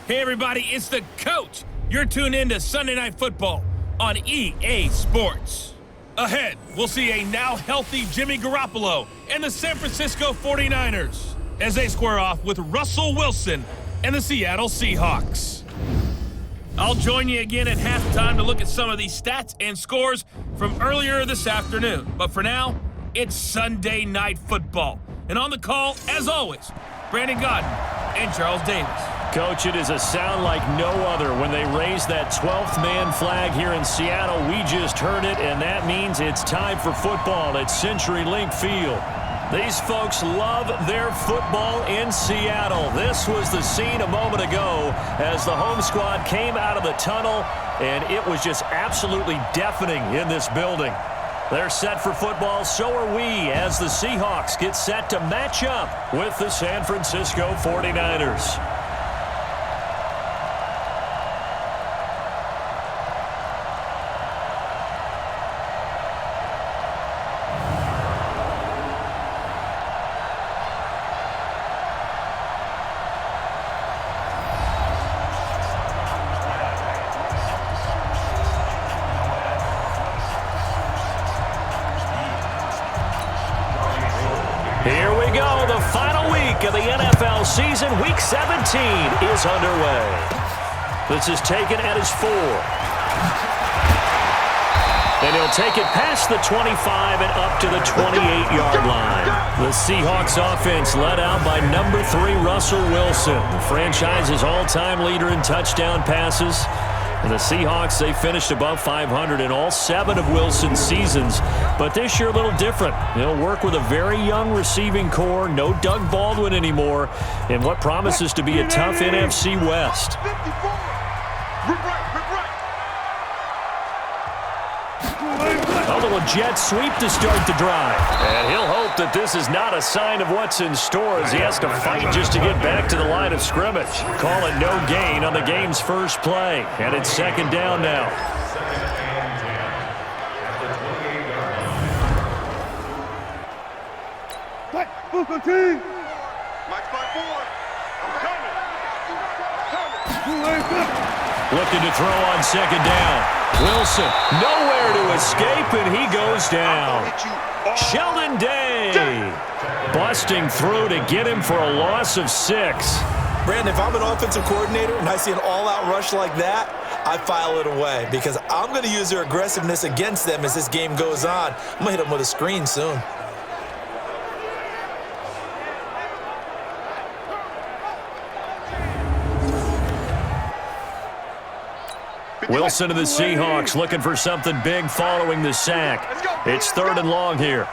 Hey everybody, it's the coach. You're tuned in to Sunday Night Football on EA Sports. Ahead, we'll see a now healthy Jimmy Garoppolo and the San Francisco 49ers as they square off with Russell Wilson and the Seattle Seahawks. I'll join you again at halftime to look at some of these stats and scores from earlier this afternoon. But for now, it's Sunday Night Football. And on the call, as always, Brandon Godden and Charles Davis. Coach, it is a sound like no other when they raise that 12th man flag here in Seattle. We just heard it, and that means it's time for football at CenturyLink Field. These folks love their football in Seattle. This was the scene a moment ago as the home squad came out of the tunnel, and it was just absolutely deafening in this building. They're set for football, so are we, as the Seahawks get set to match up with the San Francisco 49ers. Here we go, the final week of the NFL season. Week 17 is underway. This is taken at his 4. And he'll take it past the 25 and up to the 28-yard line. The Seahawks offense led out by number 3, Russell Wilson, the franchise's all-time leader in touchdown passes. And the Seahawks, they finished above 500 in all 7 of Wilson's seasons. But this year a little different. They'll work with a very young receiving core, no Doug Baldwin anymore, in what promises to be a tough NFC West. A little jet sweep to start the drive. And he'll hope that this is not a sign of what's in store as he has to fight just to get back to the line of scrimmage. Call it no gain on the game's first play. And it's second down now. Looking to throw on second down. Wilson, nowhere to escape, and he goes down. Sheldon Day busting through to get him for a loss of 6. Brandon, if I'm an offensive coordinator and I see an all-out rush like that, I file it away because I'm going to use their aggressiveness against them as this game goes on. I'm going to hit them with a screen soon. Wilson and the Seahawks looking for something big following the sack. It's 3rd and long here.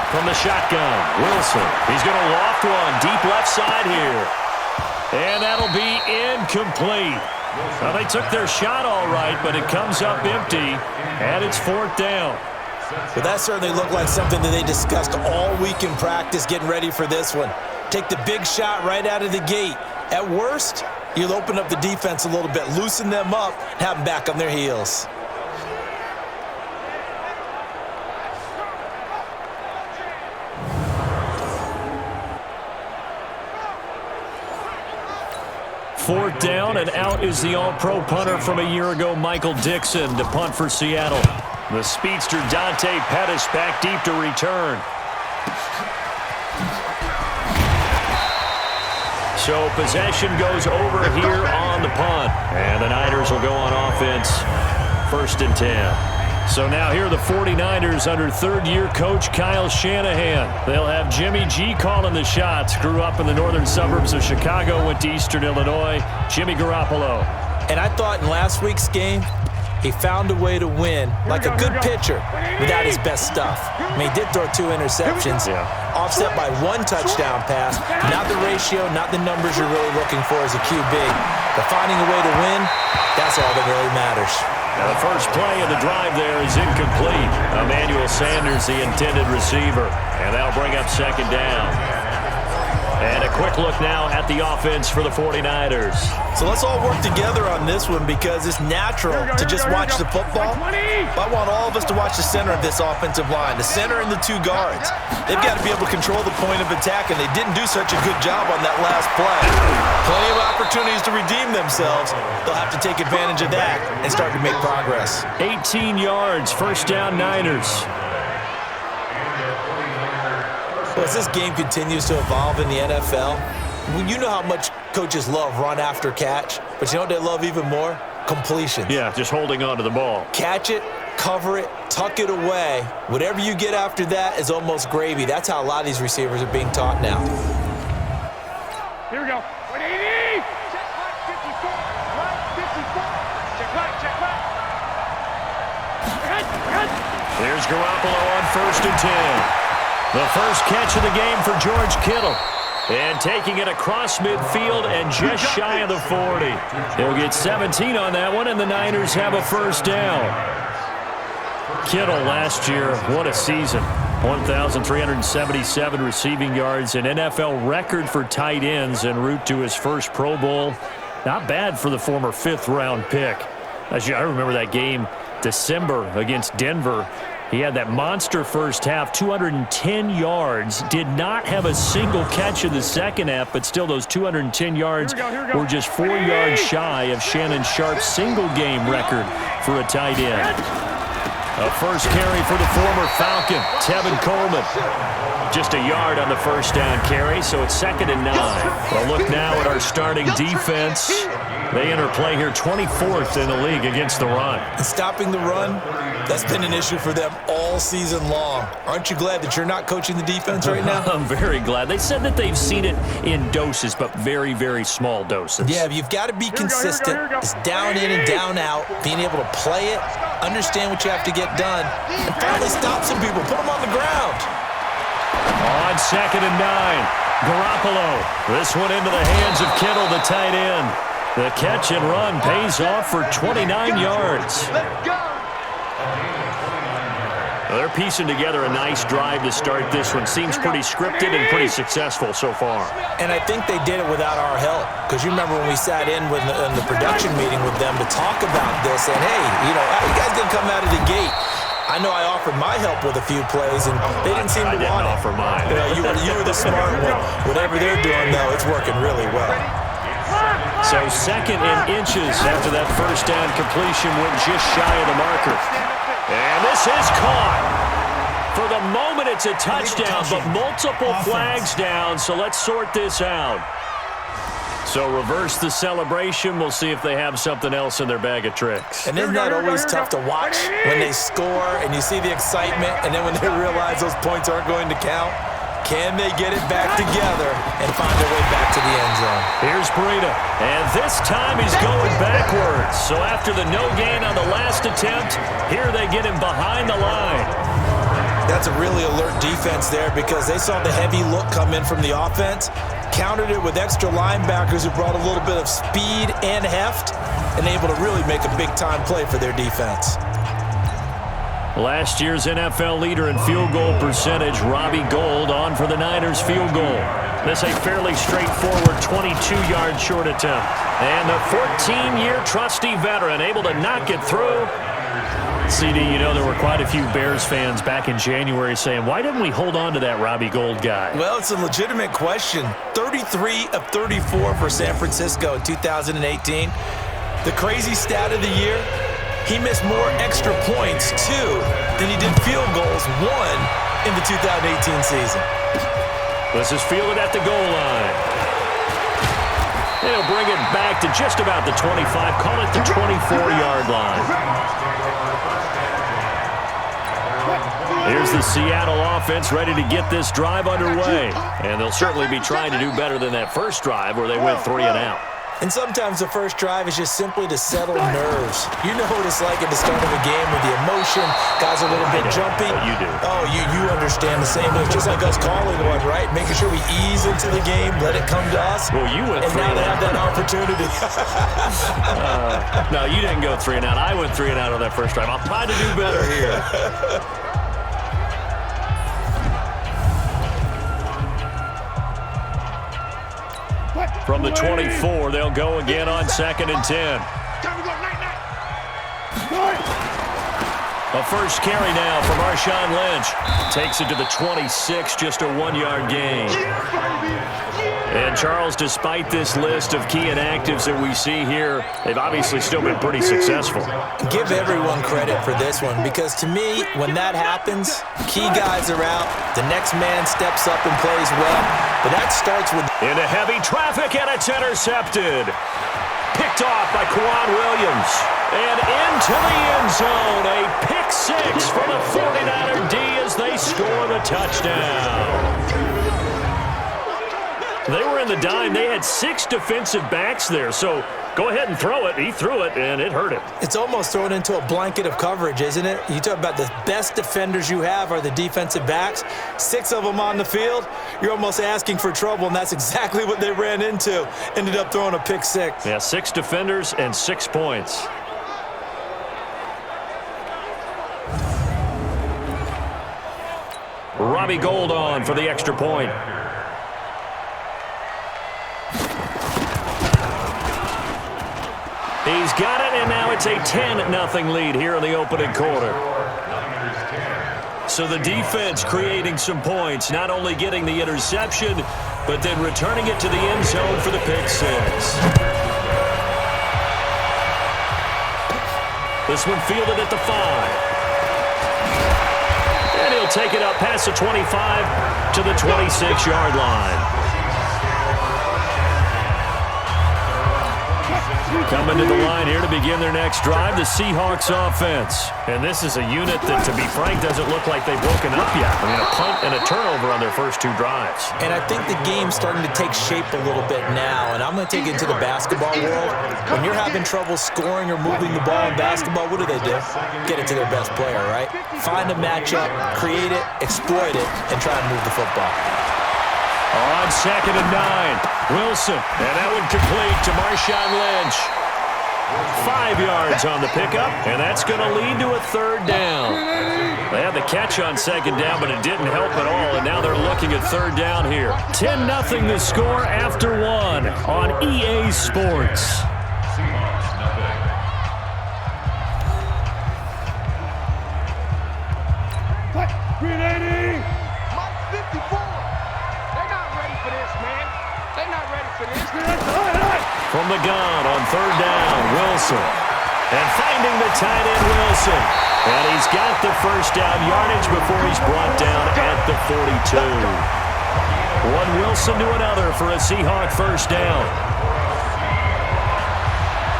From the shotgun, Wilson. He's going to loft one deep left side here. And that'll be incomplete. Well, they took their shot all right, but it comes up empty, and it's 4th down. But that certainly looked like something that they discussed all week in practice getting ready for this one. Take the big shot right out of the gate. At worst, you'll open up the defense a little bit, loosen them up, have them back on their heels. Fourth down, and out is the all-pro punter from a year ago, Michael Dixon, to punt for Seattle. The speedster Dante Pettis back deep to return. So possession goes over here on the punt. And the Niners will go on offense, 1st and 10. So now here are the 49ers under 3rd-year coach Kyle Shanahan. They'll have Jimmy G calling the shots. Grew up in the northern suburbs of Chicago, went to Eastern Illinois. Jimmy Garoppolo. And I thought in last week's game, he found a way to win like a good pitcher without his best stuff. I mean, he did throw 2 interceptions, offset by 1 touchdown pass. Not the ratio, not the numbers you're really looking for as a QB. But finding a way to win, that's all that really matters. Now the first play of the drive there is incomplete. Emmanuel Sanders, the intended receiver. And that'll bring up second down. And a quick look now at the offense for the 49ers. So let's all work together on this one because it's natural to just watch the football. I want all of us to watch the center of this offensive line, the center and the two guards. They've got to be able to control the point of attack, and they didn't do such a good job on that last play. Plenty of opportunities to redeem themselves. They'll have to take advantage of that and start to make progress. 18 yards, first down Niners. Well, as this game continues to evolve in the NFL, you know how much coaches love run after catch, but you know what they love even more? Completions. Yeah, just holding on to the ball. Catch it, cover it, tuck it away. Whatever you get after that is almost gravy. That's how a lot of these receivers are being taught now. Here we go. 180. Check right, 54. Right, 54. Check right, check right. There's Garoppolo on 1st and 10. The first catch of the game for George Kittle. And taking it across midfield and just shy of the 40. He'll get 17 on that one, and the Niners have a first down. Kittle last year, what a season. 1,377 receiving yards, an NFL record for tight ends en route to his first Pro Bowl. Not bad for the former 5th-round pick. I remember that game, December against Denver. He had that monster first half, 210 yards, did not have a single catch in the second half, but still those 210 yards were just 4 yards shy of Shannon Sharp's single-game record for a tight end. A first carry for the former Falcon, Tevin Coleman. Just a yard on the first down carry, so it's 2nd and 9. Well, look now at our starting defense. They enter play here 24th in the league against the run. And stopping the run, that's been an issue for them all season long. Aren't you glad that you're not coaching the defense right now? I'm very glad. They said that they've seen it in doses, but very, very small doses. Yeah, you've got to be consistent. It's down in and down out, being able to play it, understand what you have to get done, and finally stop some people, put them on the ground. On 2nd and 9, Garoppolo. This one into the hands of Kittle, the tight end. The catch and run pays off for 29 yards. They're piecing together a nice drive to start this one. Seems pretty scripted and pretty successful so far. And I think they did it without our help. Because you remember when we sat in the production meeting with them to talk about this, and hey, you know, how you guys gonna come out of the gate? I know I offered my help with a few plays, and they didn't seem to want it. I didn't offer mine. You know, you were the smart one. Whatever they're doing, though, it's working really well. So 2nd and inches after that first down completion went just shy of the marker. And this is caught. For the moment, it's a touchdown, but multiple flags down, so let's sort this out. So reverse the celebration. We'll see if they have something else in their bag of tricks. And isn't that always tough to watch when they score and you see the excitement, and then when they realize those points aren't going to count? Can they get it back together and find their way back to the end zone? Here's Breida, and this time he's going backwards. So after the no gain on the last attempt, here they get him behind the line. That's a really alert defense there because they saw the heavy look come in from the offense, countered it with extra linebackers who brought a little bit of speed and heft, and able to really make a big-time play for their defense. Last year's NFL leader in field goal percentage, Robbie Gould, on for the Niners field goal. This a fairly straightforward 22-yard short attempt. And the 14-year trusty veteran able to knock it through. CD, you know there were quite a few Bears fans back in January saying, why didn't we hold on to that Robbie Gould guy? Well, it's a legitimate question. 33 of 34 for San Francisco in 2018. The crazy stat of the year, he missed more extra points, 2, than he did field goals, 1, in the 2018 season. This is fielded at the goal line. They'll bring it back to just about the 25, call it the 24-yard line. Here's the Seattle offense ready to get this drive underway. And they'll certainly be trying to do better than that first drive where they went 3 and out. And sometimes the first drive is just simply to settle nerves. You know what it's like at the start of a game with the emotion. Guys are a little bit jumpy. You do. Oh, you understand the same. It's just like us calling one, right? Making sure we ease into the game, let it come to us. Well, you went 3 and out. And now they have that opportunity. No, you didn't go 3 and out. I went 3 and out on that first drive. I'll try to do better here. From the 24, they'll go again on 2nd and 10. A first carry now from Marshawn Lynch. Takes it to the 26, just a 1-yard gain. And, Charles, despite this list of key inactives that we see here, they've obviously still been pretty successful. Give everyone credit for this one because, to me, when that happens, key guys are out, the next man steps up and plays well, but that starts with... Into heavy traffic, and it's intercepted. Picked off by Kwan Williams. And into the end zone, a pick six for the 49er D as they score the touchdown. They were in the dime. They had 6 defensive backs there, so go ahead and throw it. He threw it, and it hurt him. It's almost thrown into a blanket of coverage, isn't it? You talk about the best defenders you have are the defensive backs. 6 of them on the field. You're almost asking for trouble, and that's exactly what they ran into. Ended up throwing a pick six. Yeah, 6 defenders and 6 points. Robbie Gould on for the extra point. He's got it, and now it's a 10-0 lead here in the opening quarter. So the defense creating some points, not only getting the interception, but then returning it to the end zone for the pick six. This one fielded at the 5. And he'll take it up past the 25 to the 26-yard line. Coming to the line here to begin their next drive, the Seahawks offense. And this is a unit that, to be frank, doesn't look like they've woken up yet. I mean, a punt and a turnover on their first 2 drives. And I think the game's starting to take shape a little bit now, and I'm going to take it into the basketball world. When you're having trouble scoring or moving the ball in basketball, what do? Get it to their best player, right? Find a matchup, create it, exploit it, and try to move the football. On 2nd and 9, Wilson. And that one complete to Marshawn Lynch. 5 yards on the pickup, and that's going to lead to a 3rd down. They had the catch on 2nd down, but it didn't help at all, and now they're looking at 3rd down here. 10-0 the score after 1 on EA Sports. From the gun on 3rd down, Wilson. And finding the tight end, Wilson. And he's got the first down yardage before he's brought down at the 42. One Wilson to another for a Seahawk first down.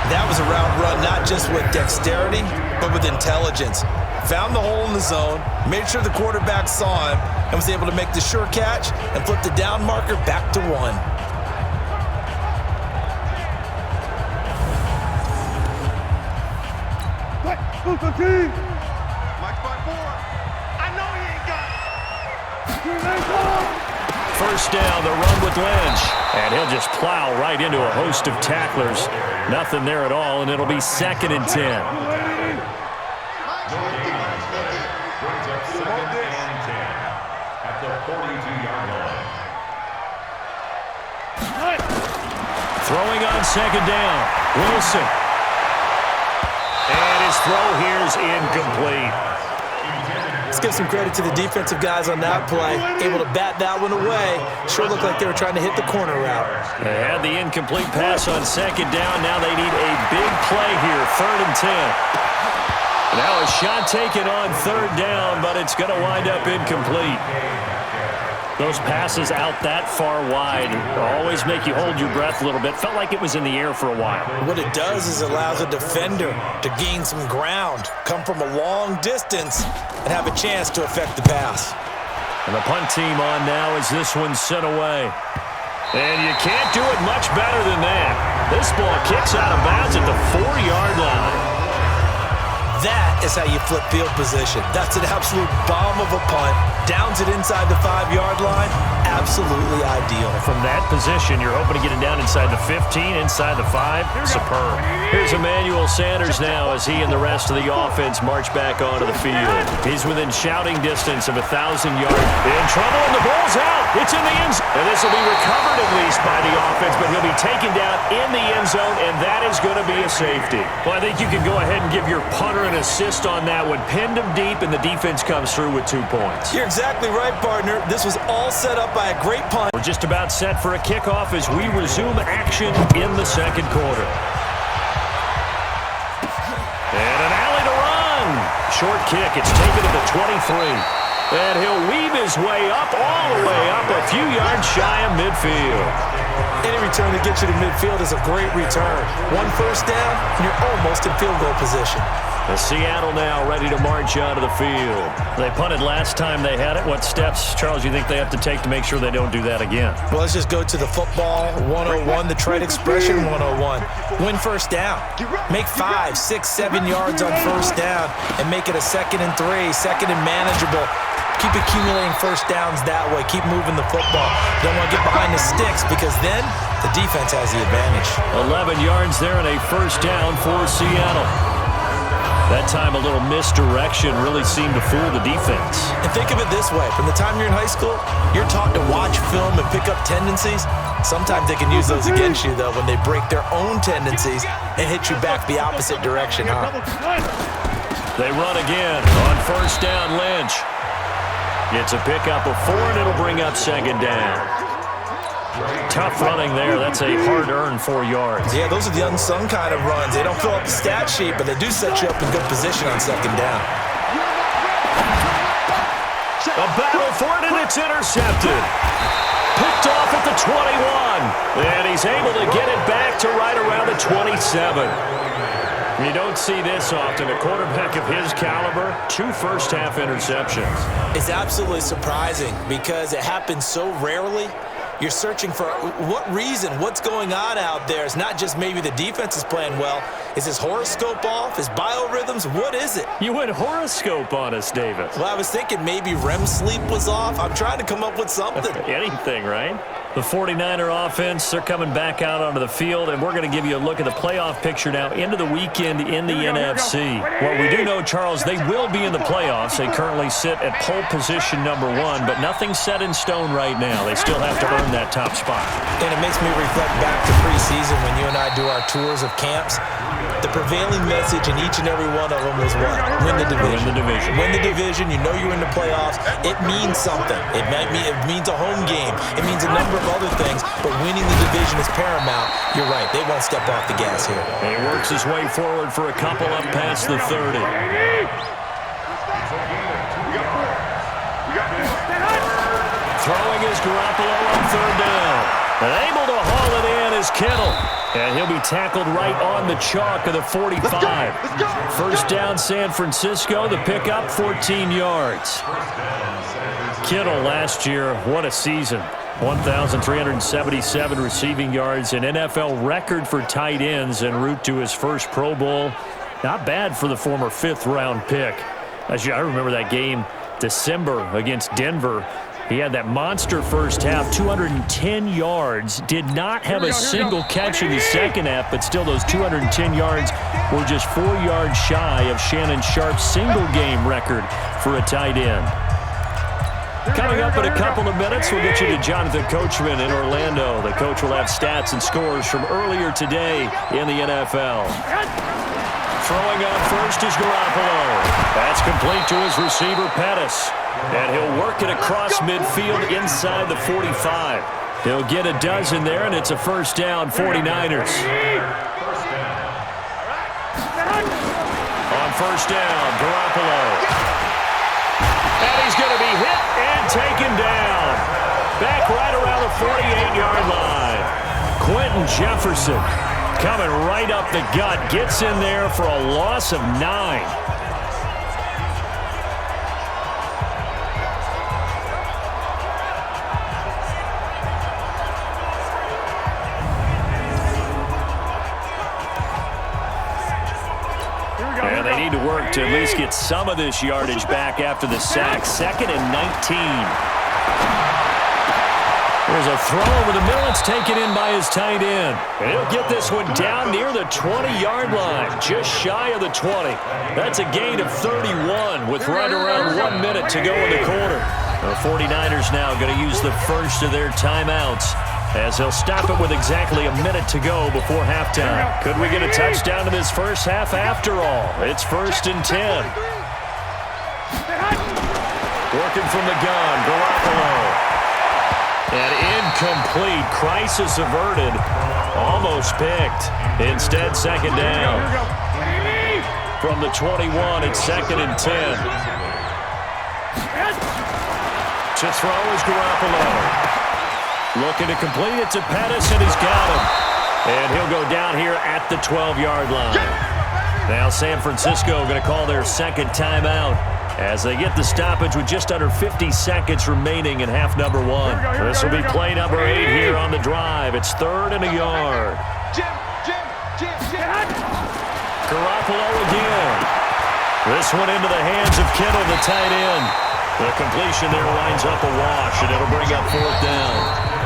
That was a route run not just with dexterity, but with intelligence. Found the hole in the zone, made sure the quarterback saw him, and was able to make the sure catch and flip the down marker back to 1. Mike 5-4. I know he ain't got it. First down, the run with Lynch. And he'll just plow right into a host of tacklers. Nothing there at all, and it'll be 2nd and 10. Throwing on 2nd down, Wilson. And his throw here's incomplete. Let's give some credit to the defensive guys on that play. Able to bat that one away. Sure looked like they were trying to hit the corner route. They had the incomplete pass on 2nd down. Now they need a big play here, 3rd and 10. Now a shot taken on 3rd down, but it's going to wind up incomplete. Those passes out that far wide always make you hold your breath a little bit. Felt like it was in the air for a while. What it does is it allows a defender to gain some ground, come from a long distance, and have a chance to affect the pass. And the punt team on now as this one's sent away. And you can't do it much better than that. This ball kicks out of bounds at the 4-yard line. That is how you flip field position. That's an absolute bomb of a punt. Downs it inside the 5-yard line. absolutely ideal. From that position, you're hoping to get it down inside the 15, inside the 5. Superb. Here's Emmanuel Sanders now as he and the rest of the offense march back onto the field. He's within shouting distance of 1,000 yards. In trouble, and the ball's out. It's in the end zone. And this will be recovered at least by the offense, but he'll be taken down in the end zone, and that is going to be a safety. Well, I think you can go ahead and give your punter an assist on that one. Pinned him deep, and the defense comes through with 2 points. You're exactly right, partner. This was all set up by a great punt. We're just about set for a kickoff as we resume action in the second quarter. And an alley to run. Short kick. It's taken to the 23. And he'll weave his way up, all the way up, a few yards shy of midfield. Any return that gets you to midfield is a great return. 1 first down, and you're almost in field goal position. The Seattle now ready to march onto the field. They punted last time they had it. What steps, Charles, you think they have to take to make sure they don't do that again? Well, let's just go to the football 101, the trade expression 101. Win first down. Make 5, 6, 7 yards on first down and make it a 2nd and 3, 2nd and manageable. Keep accumulating first downs that way. Keep moving the football. Don't want to get behind the sticks because then the defense has the advantage. 11 yards there and a first down for Seattle. That time a little misdirection really seemed to fool the defense. And think of it this way. From the time you're in high school, you're taught to watch film and pick up tendencies. Sometimes they can use those against you, though, when they break their own tendencies and hit you back the opposite direction, huh? They run again on first down, Lynch. It's a pickup of 4, and it'll bring up 2nd down. Tough running there. That's a hard-earned 4 yards. Yeah, those are the unsung kind of runs. They don't fill up the stat sheet, but they do set you up in good position on 2nd down. A battle for it, and it's intercepted. Picked off at the 21. And he's able to get it back to right around the 27. You don't see this often. A quarterback of his caliber, 2 first-half interceptions. It's absolutely surprising because it happens so rarely. You're searching for what reason, what's going on out there. It's not just maybe the defense is playing well. Is his horoscope off? His biorhythms? What is it? You went horoscope on us, David. Well, I was thinking maybe REM sleep was off. I'm trying to come up with something. Anything, right? The 49er offense, they're coming back out onto the field, and we're going to give you a look at the playoff picture now into the weekend in the NFC. What we do know, Charles, they will be in the playoffs. They currently sit at pole position number 1, but nothing's set in stone right now. They still have to earn that top spot. And it makes me reflect back to preseason when you and I do our tours of camps. The prevailing message in each and every one of them was what? Win the division. Win the division. Win the division. You know you're in the playoffs. It means something. It means a home game. It means a number of other things, but winning the division is paramount. You're right. They won't step off the gas here. He works his way forward for a couple up past the 30. Throwing is Garoppolo on 3rd down. And able to haul it in is Kittle. And he'll be tackled right on the chalk of the 45. First down, San Francisco. The pickup, 14 yards. Kittle last year, what a season. 1,377 receiving yards, an NFL record for tight ends en route to his first Pro Bowl. Not bad for the former 5th-round pick. I remember that game, December, against Denver. He had that monster first half, 210 yards. Did not have a single catch in the second half, but still those 210 yards were just 4 yards shy of Shannon Sharp's single-game record for a tight end. Coming up in a couple of minutes, we'll get you to Jonathan Coachman in Orlando. The coach will have stats and scores from earlier today in the NFL. Throwing on first is Garoppolo. That's complete to his receiver, Pettis. And he'll work it across midfield inside the 45. He'll get a dozen there, and it's a first down, 49ers. On first down, Garoppolo. And he's going to be hit and taken down. Back right around the 48-yard line. Quentin Jefferson coming right up the gut. Gets in there for a loss of 9. And they need to work to at least get some of this yardage back after the sack. 2nd and 19. There's a throw over the middle. It's taken in by his tight end. And he'll get this one down near the 20-yard line, just shy of the 20. That's a gain of 31 with right around 1 minute to go in the quarter. The 49ers now going to use the first of their timeouts as they'll stop it with exactly a minute to go before halftime. Could we get a touchdown in this first half after all? It's 1st and 10. Working from the gun, Garoppolo. And incomplete. Crisis averted. Almost picked. Instead, 2nd down. From the 21, it's 2nd and 10. To throw is Garoppolo. Looking to complete it to Pettis, and he's got him. And he'll go down here at the 12-yard line. Now San Francisco going to call their second timeout as they get the stoppage with just under 50 seconds remaining in half number 1. This will be play number 8 here on the drive. It's 3rd and a yard. Garoppolo again. This one into the hands of Kittle, the tight end. The completion there winds up a wash, and it'll bring up 4th down.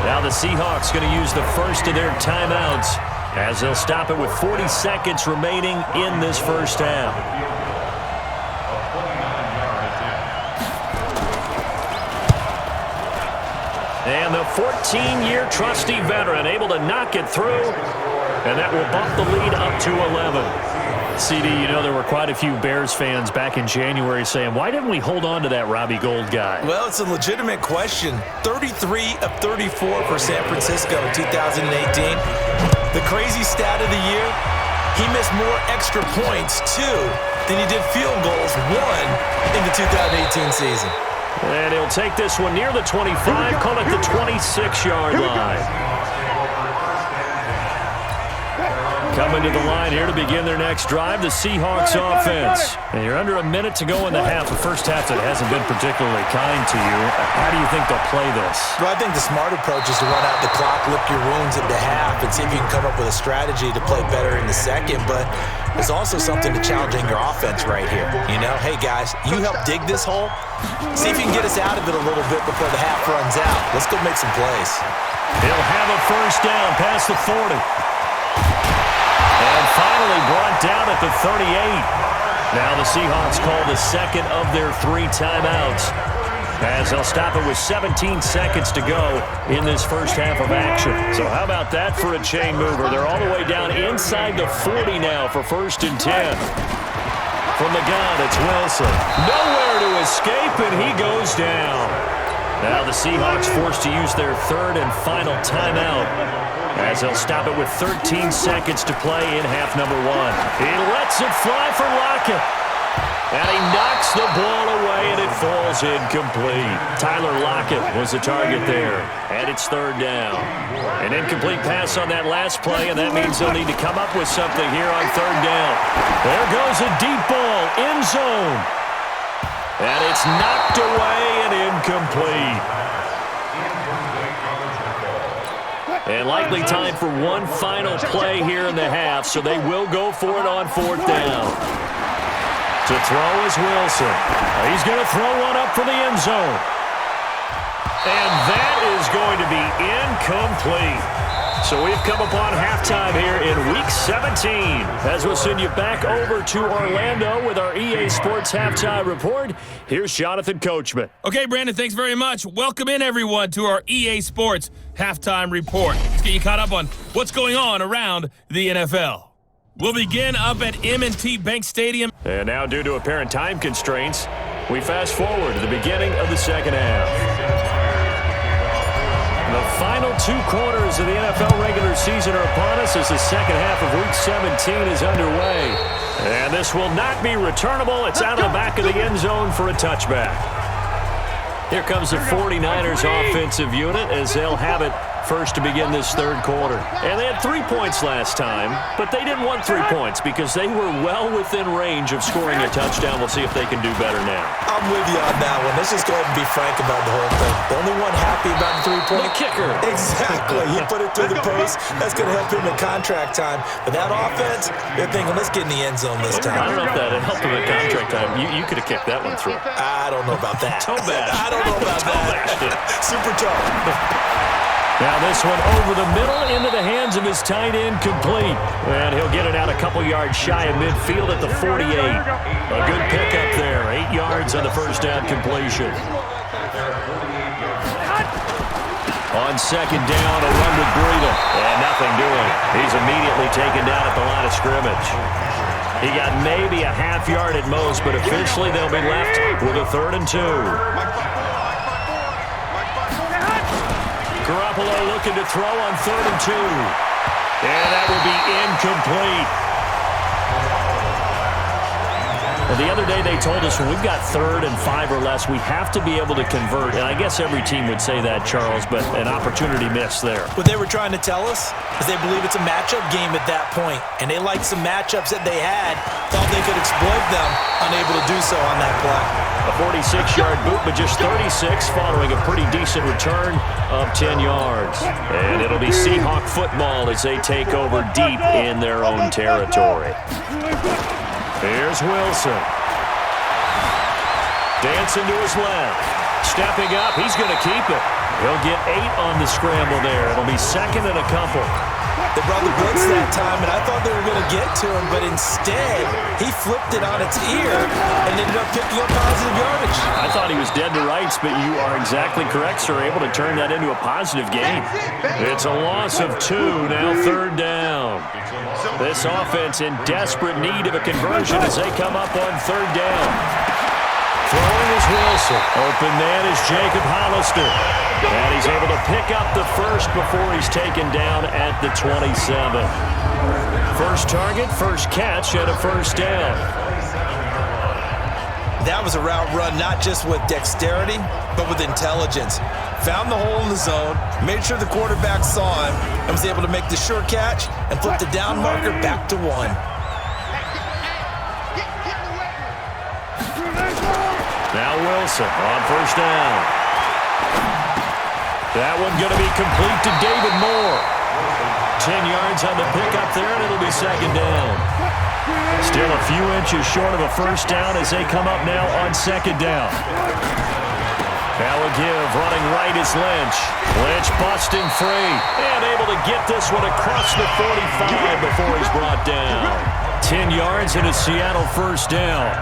Now the Seahawks going to use the first of their timeouts as they'll stop it with 40 seconds remaining in this first half. And the 14-year trusty veteran able to knock it through, and that will bump the lead up to 11. CD, you know, there were quite a few Bears fans back in January saying, why didn't we hold on to that Robbie Gould guy? Well, it's a legitimate question. 33 of 34 for San Francisco in 2018. The crazy stat of the year, he missed more extra points, 2, than he did field goals, 1, in the 2018 season. And he'll take this one near the 25, call it the 26-yard line. Coming to the line here to begin their next drive, the Seahawks offense. And you're under a minute to go in the half, a first half that hasn't been particularly kind to you. How do you think they'll play this? Well, I think the smart approach is to run out the clock, lick your wounds at the half, and see if you can come up with a strategy to play better in the second. But there's also something to challenging your offense right here. You know, hey, guys, you help dig this hole. See if you can get us out of it a little bit before the half runs out. Let's go make some plays. He'll have a first down past the 40. And finally brought down at the 38. Now the Seahawks call the second of their 3 timeouts as they'll stop it with 17 seconds to go in this first half of action. So how about that for a chain mover? They're all the way down inside the 40 now for 1st and 10. From the gun, it's Wilson. Nowhere to escape, and he goes down. Now the Seahawks forced to use their 3rd and final timeout as they'll stop it with 13 seconds to play in half number 1. He lets it fly for Lockett. And he knocks the ball away, and it falls incomplete. Tyler Lockett was the target there. And it's 3rd down. An incomplete pass on that last play, and that means they'll need to come up with something here on 3rd down. There goes a deep ball, end zone. And it's knocked away and incomplete. And likely time for one final play here in the half, so they will go for it on 4th down. To throw is Wilson. He's going to throw one up for the end zone. And that is going to be incomplete. So we've come upon halftime here in Week 17 as we'll send you back over to Orlando with our EA Sports Halftime Report. Here's Jonathan Coachman. Okay, Brandon, thanks very much. Welcome in, everyone, to our EA Sports Halftime Report. Let's get you caught up on what's going on around the NFL. We'll begin up at M&T Bank Stadium. And now, due to apparent time constraints, we fast forward to the beginning of the second half. The final 2 quarters of the NFL regular season are upon us as the second half of Week 17 is underway. And this will not be returnable. It's out of the back of the end zone for a touchback. Here comes the 49ers offensive unit as they'll have it first to begin this 3rd quarter. And they had 3 points last time, but they didn't want 3 points because they were well within range of scoring a touchdown. We'll see if they can do better now. I'm with you on that one. Let's just go ahead and be frank about the whole thing. The only one happy about the 3-point? The kicker. Exactly. You put it through the post. That's going to help him in contract time. But that offense, they're thinking, let's get in the end zone this time. I don't know if that helped him in contract time. You could have kicked that one through. I don't know about that. Toe bash. I don't know about that. Toe bashed it. Super toe. Now this one over the middle into the hands of his tight end, complete. And he'll get it out a couple yards shy of midfield at the 48. A good pickup there. 8 yards on the first down completion. On second down, a run with Breida. And nothing doing. He's immediately taken down at the line of scrimmage. He got maybe a half yard at most, but officially they'll be left with a 3rd and 2. Garoppolo looking to throw on 3rd and 2. And that will be incomplete. Well, the other day they told us when we've got 3rd and 5 or less, we have to be able to convert. And I guess every team would say that, Charles, but an opportunity missed there. What they were trying to tell us is they believe it's a matchup game at that point. And they liked some matchups that they had, thought they could exploit them, unable to do so on that play. A 46-yard boot, but just 36 following a pretty decent return of 10 yards. And it'll be Seahawk football as they take over deep in their own territory. Here's Wilson. Dancing to his left. Stepping up, he's going to keep it. He'll get 8 on the scramble there. It'll be 2nd and a couple. They brought the blitz that time, and I thought they were going to get to him, but instead, he flipped it on its ear and ended up picking up positive yardage. I thought he was dead to rights, but you are exactly correct, sir. Able to turn that into a positive gain. It's a loss of 2, now 3rd down. This offense in desperate need of a conversion as they come up on 3rd down. Throwing is Wilson. Open man is Jacob Hollister. And he's able to pick up the first before he's taken down at the 27. First target, first catch, and a 1st down. That was a route run not just with dexterity, but with intelligence. Found the hole in the zone, made sure the quarterback saw him, and was able to make the short catch and flip the down marker back to 1. Now Wilson on 1st down. That one going to be complete to David Moore. 10 yards on the pickup there, and it'll be 2nd down. Still a few inches short of a 1st down as they come up now on 2nd down. Now a give, running right is Lynch. Lynch busting free, and able to get this one across the 45 before he's brought down. 10 yards and a Seattle 1st down.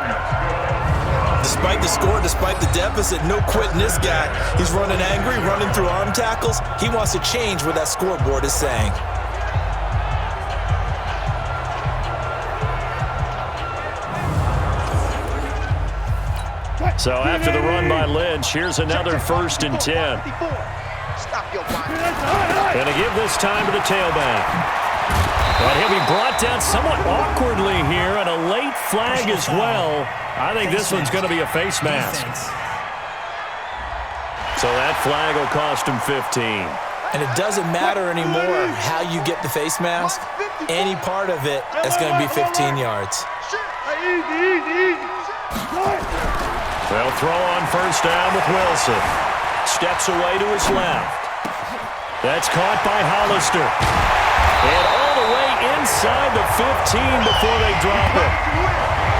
Despite the score, despite the deficit, no quitting this guy. He's running angry, running through arm tackles. He wants to change what that scoreboard is saying. So after the run by Lynch, here's another 1st and 10. Going to give this time to the tailback. But he'll be brought down somewhat awkwardly here, and a late flag as well. I think this one's going to be a face mask. So that flag will cost him 15. And it doesn't matter anymore how you get the face mask. Any part of it is going to be 15 yards. They'll throw on 1st down with Wilson. Steps away to his left. That's caught by Hollister. And all the way inside the 15 before they drop it.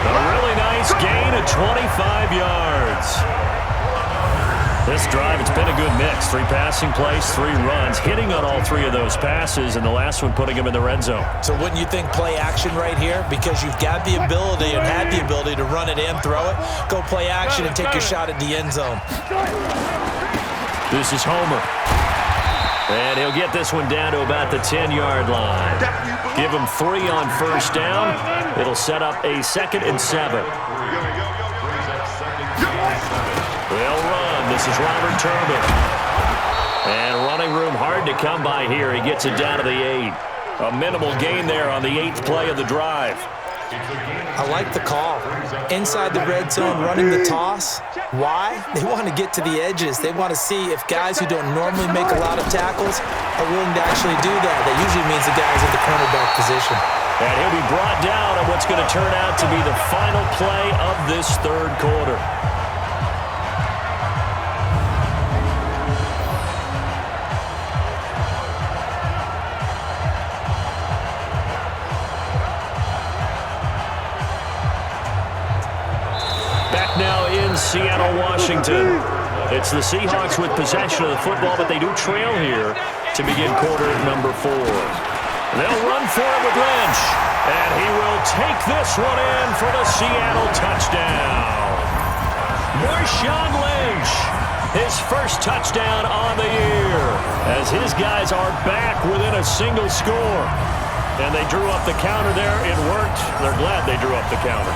A really nice gain of 25 yards. This drive, it's been a good mix. 3 passing plays, 3 runs, hitting on all 3 of those passes, and the last one putting him in the red zone. So wouldn't you think play action right here? Because you've got the ability and had the ability to run it and throw it. Go play action and take your shot at the end zone. This is Homer. And he'll get this one down to about the 10-yard line. Give him 3 on 1st down. It'll set up a 2nd and 7. They'll run. This is Robert Turbin. And running room hard to come by here. He gets it down to the 8. A minimal gain there on the 8th play of the drive. I like the call. Inside the red zone, running the toss. Why? They want to get to the edges. They want to see if guys who don't normally make a lot of tackles are willing to actually do that. That usually means the guy's in the cornerback position. And he'll be brought down on what's going to turn out to be the final play of this 3rd quarter. Now in Seattle, Washington. It's the Seahawks with possession of the football, but they do trail here to begin quarter number 4. They'll run for it with Lynch. And he will take this one in for the Seattle touchdown. Marshawn Lynch, his first touchdown on the year, as his guys are back within a single score. And they drew up the counter there. It worked. They're glad they drew up the counter.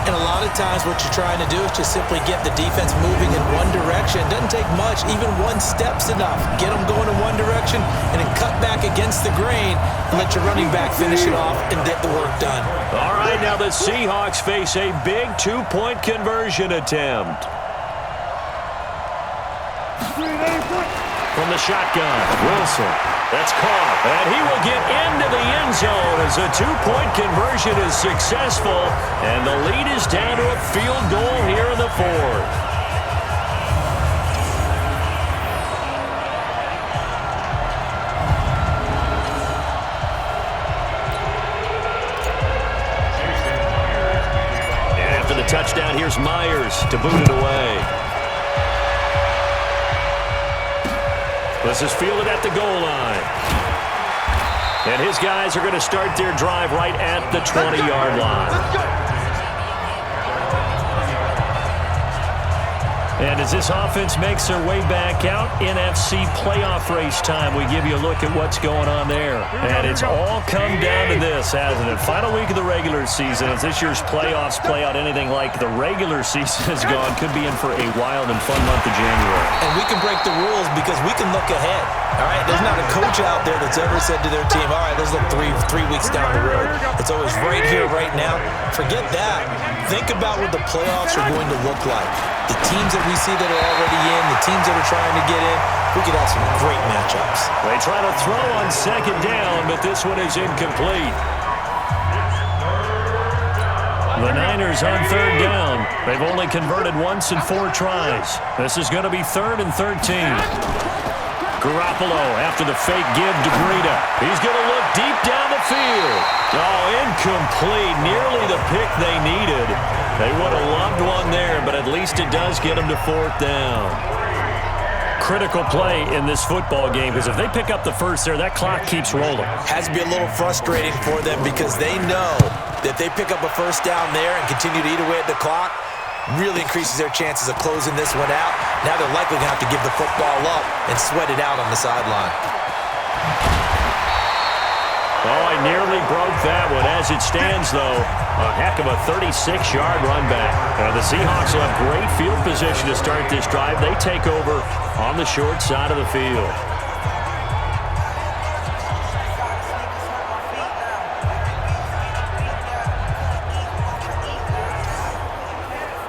And a lot of times what you're trying to do is just simply get the defense moving in one direction. It doesn't take much. Even one step's enough. Get them going in one direction and then cut back against the grain and let your running back finish it off and get the work done. All right, now the Seahawks face a big 2-point conversion attempt. From the shotgun, Wilson. That's caught, and he will get into the end zone as a 2-point conversion is successful, and the lead is down to a field goal here in the 4th. And after the touchdown, here's Myers to boot it away. This is fielded at the goal line. And his guys are going to start their drive right at the 20-yard line. And as this offense makes their way back out, NFC playoff race time, we give you a look at what's going on there. And it's all come down to this, hasn't it? Final week of the regular season. As this year's playoffs play out anything like the regular season has gone, could be in for a wild and fun month of January. And we can break the rules because we can look ahead. All right, there's not a coach out there that's ever said to their team, all right, let's look three weeks down the road. It's always right here, right now. Forget that. Think about what the playoffs are going to look like. The teams that we see that are already in, the teams that are trying to get in, we could have some great matchups. They try to throw on second down, but this one is incomplete. The Niners on third down. They've only converted once in 4 tries. This is going to be 3rd and 13. Garoppolo after the fake give to Breida. He's going to look deep down the field. Oh, incomplete. Nearly the pick they needed. They would have loved one there, but at least it does get them to 4th down. Critical play in this football game, because if they pick up the first there, that clock keeps rolling. Has to be a little frustrating for them because they know that they pick up a first down there and continue to eat away at the clock, really increases their chances of closing this one out. Now they're likely going to have to give the football up and sweat it out on the sideline. Oh, I nearly broke that one. As it stands, though, a heck of a 36-yard run back. The Seahawks will have great field position to start this drive. They take over on the short side of the field.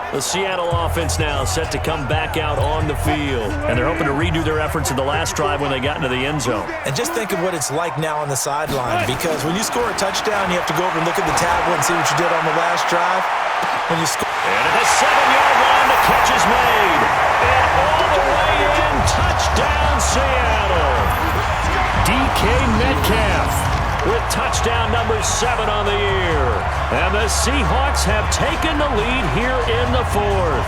The Seattle offense now set to come back out on the field. And they're hoping to redo their efforts in the last drive when they got into the end zone. And just think of what it's like now on the sideline, because when you score a touchdown, you have to go over and look at the tablet and see what you did on the last drive. When you score, and at the 7-yard line, the catch is made. And all the way in, touchdown Seattle. DK Metcalf with touchdown number 7 on the year. And the Seahawks have taken the lead here in the 4th.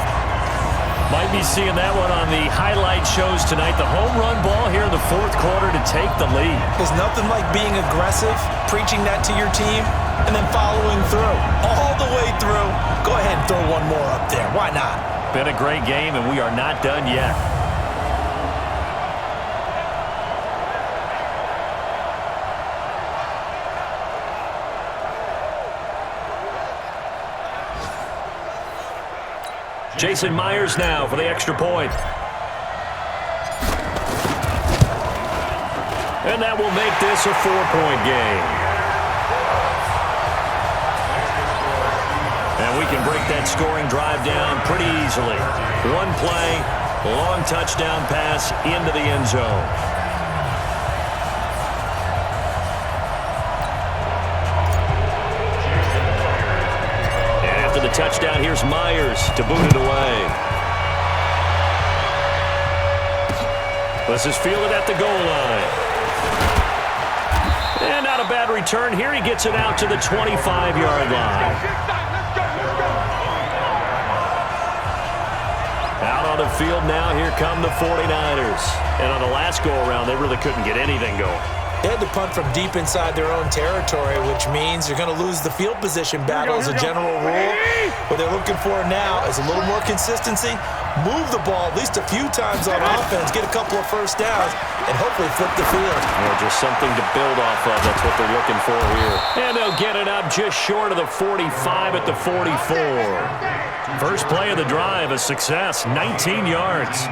Might be seeing that one on the highlight shows tonight. The home run ball here in the 4th quarter to take the lead. There's nothing like being aggressive, preaching that to your team, and then following through. All the way through. Go ahead and throw one more up there. Why not? Been a great game, and we are not done yet. Jason Myers now for the extra point. And that will make this a 4-point game. And we can break that scoring drive down pretty easily. One play, long touchdown pass into the end zone. The touchdown, here's Myers to boot it away. This is fielded at the goal line. And not a bad return here. He gets it out to the 25-yard line. Out on the field now. Here come the 49ers. And on the last go-around, they really couldn't get anything going. They had to punt from deep inside their own territory, which means you're going to lose the field position battle as a general rule. What they're looking for now is a little more consistency, move the ball at least a few times on offense, get a couple of first downs, and hopefully flip the field. Just something to build off of. That's what they're looking for here. And they'll get it up just short of the 45 at the 44. First play of the drive, a success, 19 yards.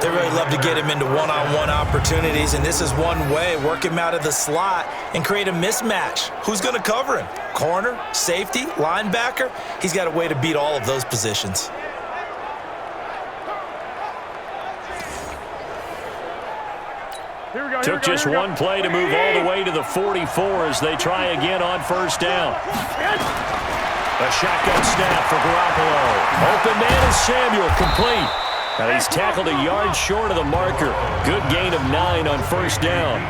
They really love to get him into one-on-one opportunities, and this is one way, work him out of the slot and create a mismatch. Who's going to cover him? Corner, safety, linebacker? He's got a way to beat all of those positions. Took just one play to move all the way to the 44 as they try again on first down. A shotgun snap for Garoppolo. Open man is Samuel, complete. Now he's tackled a yard short of the marker. Good gain of 9 on first down.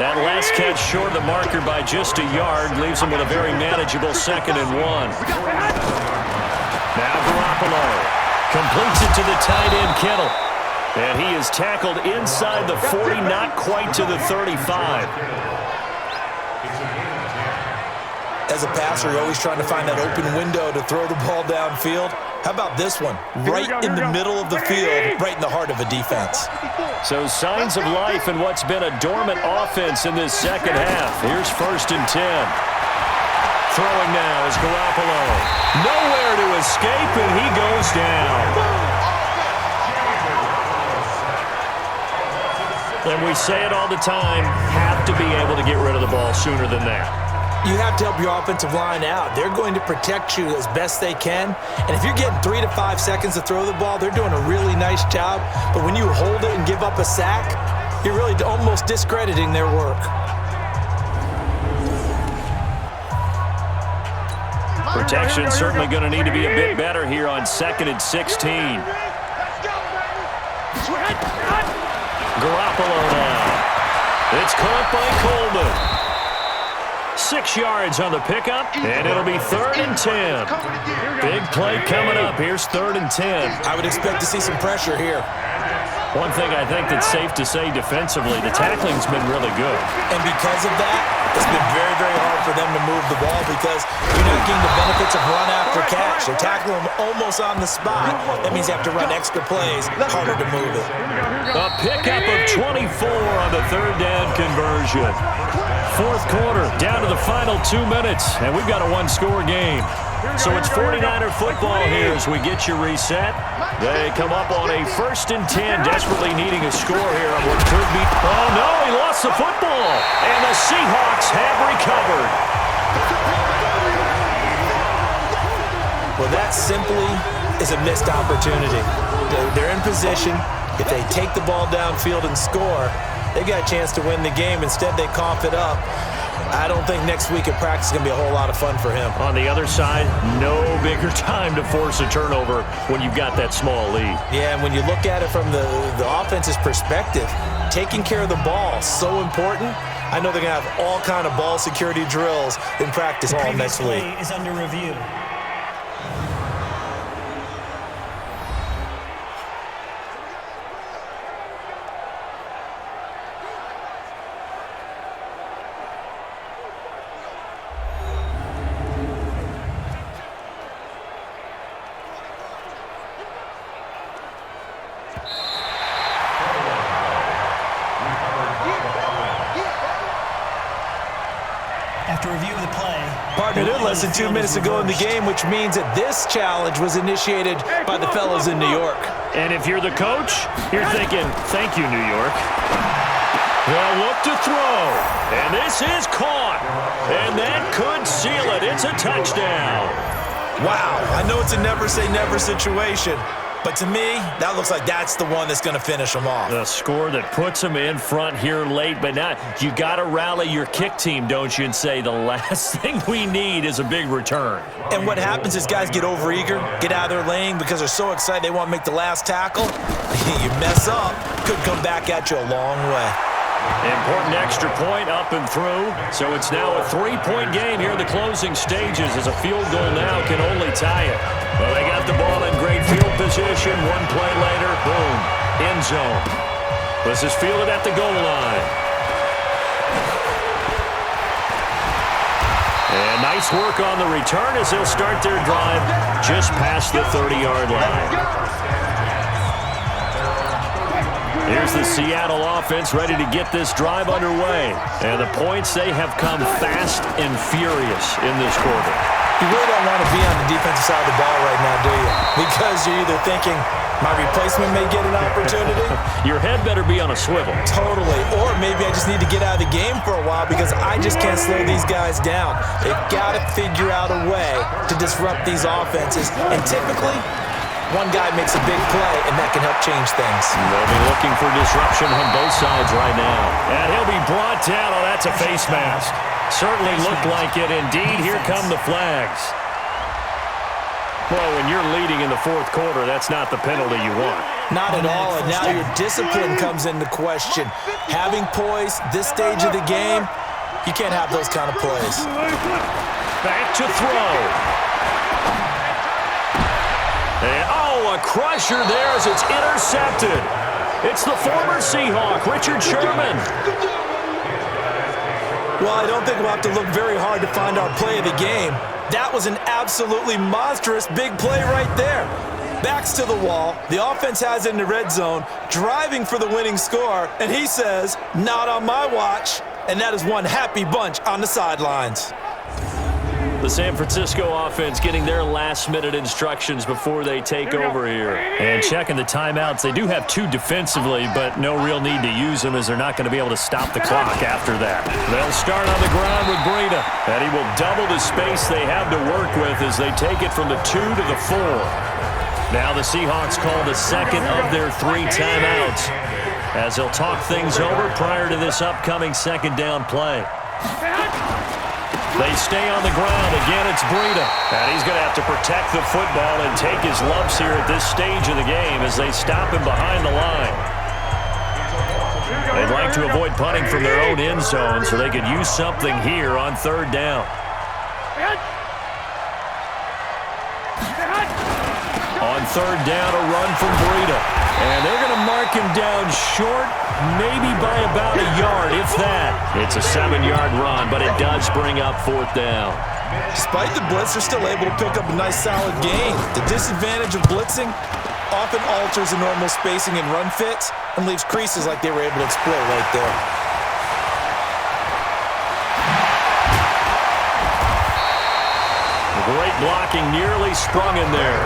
That last catch short of the marker by just a yard leaves him with a very manageable 2nd and 1. Now Garoppolo completes it to the tight end Kittle. And he is tackled inside the 40, not quite to the 35. As a passer, you're always trying to find that open window to throw the ball downfield. How about this one? Right in the middle of the field, right in the heart of a defense. So signs of life in what's been a dormant offense in this second half. Here's 1st and 10. Throwing now is Garoppolo. Nowhere to escape, and he goes down. And we say it all the time, have to be able to get rid of the ball sooner than that. You have to help your offensive line out. They're going to protect you as best they can. And if you're getting 3 to 5 seconds to throw the ball, they're doing a really nice job. But when you hold it and give up a sack, you're really almost discrediting their work. Protection certainly going to need to be a bit better here on 2nd and 16. Garoppolo now. It's caught by Coleman. 6 yards on the pickup, and it'll be 3rd and 10. Big play coming up. Here's 3rd and 10. I would expect to see some pressure here. One thing I think that's safe to say defensively, the tackling's been really good. And because of that, it's been very, very hard for them to move the ball because you're not getting the benefits of run after catch. They're tackling them almost on the spot. That means they have to run extra plays, harder to move it. A pickup of 24 on the 3rd down conversion. 4th quarter, down to the final 2 minutes, and we've got a one-score game. So it's 49er football here as we get you reset. They come up on a 1st and 10, desperately needing a score here on what could be. Oh, no, he lost the football. And the Seahawks have recovered. Well, that simply is a missed opportunity. They're in position. If they take the ball downfield and score, they've got a chance to win the game. Instead, they cough it up. I don't think next week at practice is going to be a whole lot of fun for him. On the other side, no bigger time to force a turnover when you've got that small lead. Yeah, and when you look at it from the offense's perspective, taking care of the ball is so important. I know they're going to have all kind of ball security drills in practice all next week. Is under review. After review of the play. Partner, they're less than 2 minutes to go in the game, which means that this challenge was initiated by the fellows in New York. And if you're the coach, you're thinking, thank you, New York. They'll look to throw. And this is caught. And that could seal it. It's a touchdown. Wow, I know it's a never-say-never situation, but to me, that looks like that's the one that's going to finish them off. The score that puts them in front here late, but now you got to rally your kick team, don't you, and say the last thing we need is a big return. And what happens is guys get overeager, get out of their lane because they're so excited they want to make the last tackle. You mess up, could come back at you a long way. Important extra point up and through. So it's now a 3-point game here in the closing stages as a field goal now can only tie it. Well, they got the ball in great field position. One play later, boom, end zone. This is fielded at the goal line. And nice work on the return as they'll start their drive just past the 30-yard line. Here's the Seattle offense ready to get this drive underway. And the points, they have come fast and furious in this quarter. You really don't want to be on the defensive side of the ball right now, do you? Because you're either thinking, my replacement may get an opportunity. Your head better be on a swivel. Totally. Or maybe I just need to get out of the game for a while because I just can't slow these guys down. They've got to figure out a way to disrupt these offenses. And typically, one guy makes a big play, and that can help change things. They'll be looking for disruption on both sides right now. And he'll be brought down. Oh, that's a face mask. Certainly looked like it. Indeed, here come the flags. Well, when you're leading in the fourth quarter, that's not the penalty you want. Not at all, and now your discipline comes into question. Having poise this stage of the game, you can't have those kind of plays. Back to throw. And, oh, a crusher there as it's intercepted. It's the former Seahawk, Richard Sherman. Well, I don't think we'll have to look very hard to find our play of the game. That was an absolutely monstrous big play right there. Backs to the wall. The offense has it in the red zone, driving for the winning score, and he says, not on my watch. And that is one happy bunch on the sidelines. The San Francisco offense getting their last-minute instructions before they take over here. And checking the timeouts. They do have 2 defensively, but no real need to use them as they're not going to be able to stop the clock after that. They'll start on the ground with Breida, and he will double the space they have to work with as they take it from the 2 to the 4. Now the Seahawks call the second of their 3 timeouts as they'll talk things over prior to this upcoming second down play. They stay on the ground. Again, it's Breida. And he's going to have to protect the football and take his lumps here at this stage of the game as they stop him behind the line. They'd like to avoid punting from their own end zone so they could use something here on third down. On third down, a run from Breida. And they're going to mark him down short, maybe by about a yard, if that. It's a 7-yard run, but it does bring up fourth down. Despite the blitz, they're still able to pick up a nice, solid gain. The disadvantage of blitzing often alters the normal spacing and run fits and leaves creases like they were able to exploit right there. Great blocking, nearly sprung in there.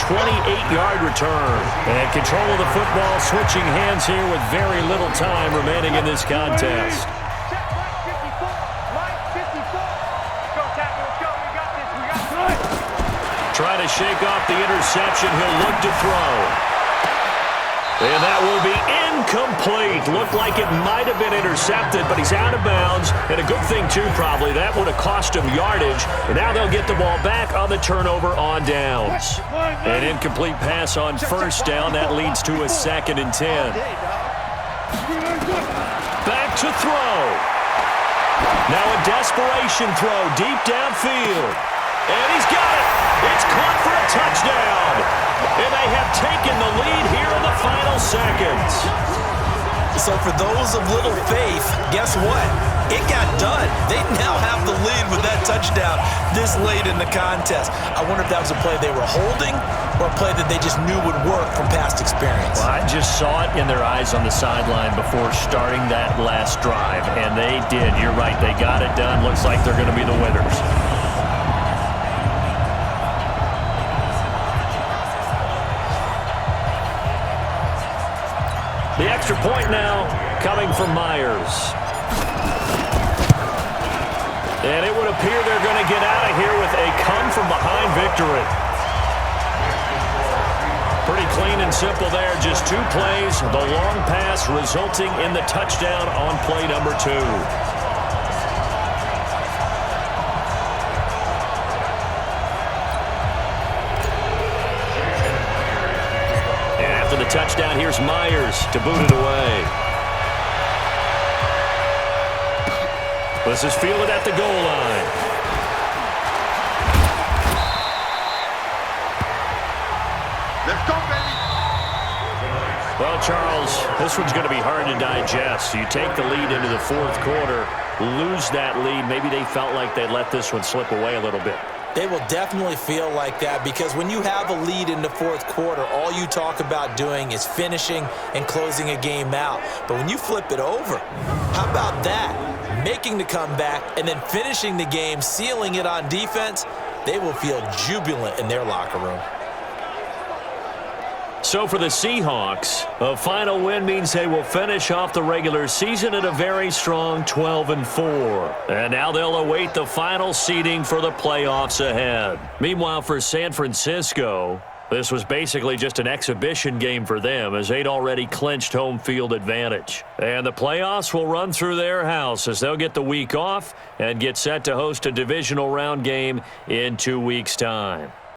28-yard return. And control of the football switching hands here with very little time remaining in this contest. Trying to shake off the interception. He'll look to throw. And that will be incomplete. Looked like it might have been intercepted, but he's out of bounds. And a good thing, too, probably. That would have cost him yardage. And now they'll get the ball back on the turnover on downs. An incomplete pass on first down. That leads to a 2nd and 10. Back to throw. Now a desperation throw deep downfield. And he's got it. It's caught for a touchdown. And they have taken the lead here in the final seconds. So for those of little faith, guess what? It got done. They now have the lead with that touchdown this late in the contest. I wonder if that was a play they were holding or a play that they just knew would work from past experience. Well, I just saw it in their eyes on the sideline before starting that last drive, and they did. You're right. They got it done. Looks like they're going to be the winners. The extra point now coming from Myers. And it would appear they're going to get out of here with a come-from-behind victory. Pretty clean and simple there. Just 2 plays. The long pass resulting in the touchdown on play number 2. The touchdown, here's Myers to boot it away. This is fielded at the goal line. Let's go, baby. Well, Charles, this one's going to be hard to digest. You take the lead into the fourth quarter, lose that lead. Maybe they felt like they let this one slip away a little bit. They will definitely feel like that because when you have a lead in the fourth quarter, all you talk about doing is finishing and closing a game out. But when you flip it over, how about that? Making the comeback and then finishing the game, sealing it on defense, they will feel jubilant in their locker room. So for the Seahawks, a final win means they will finish off the regular season at a very strong 12-4. And now they'll await the final seeding for the playoffs ahead. Meanwhile, for San Francisco, this was basically just an exhibition game for them as they'd already clinched home field advantage. And the playoffs will run through their house as they'll get the week off and get set to host a divisional round game in 2 weeks' time.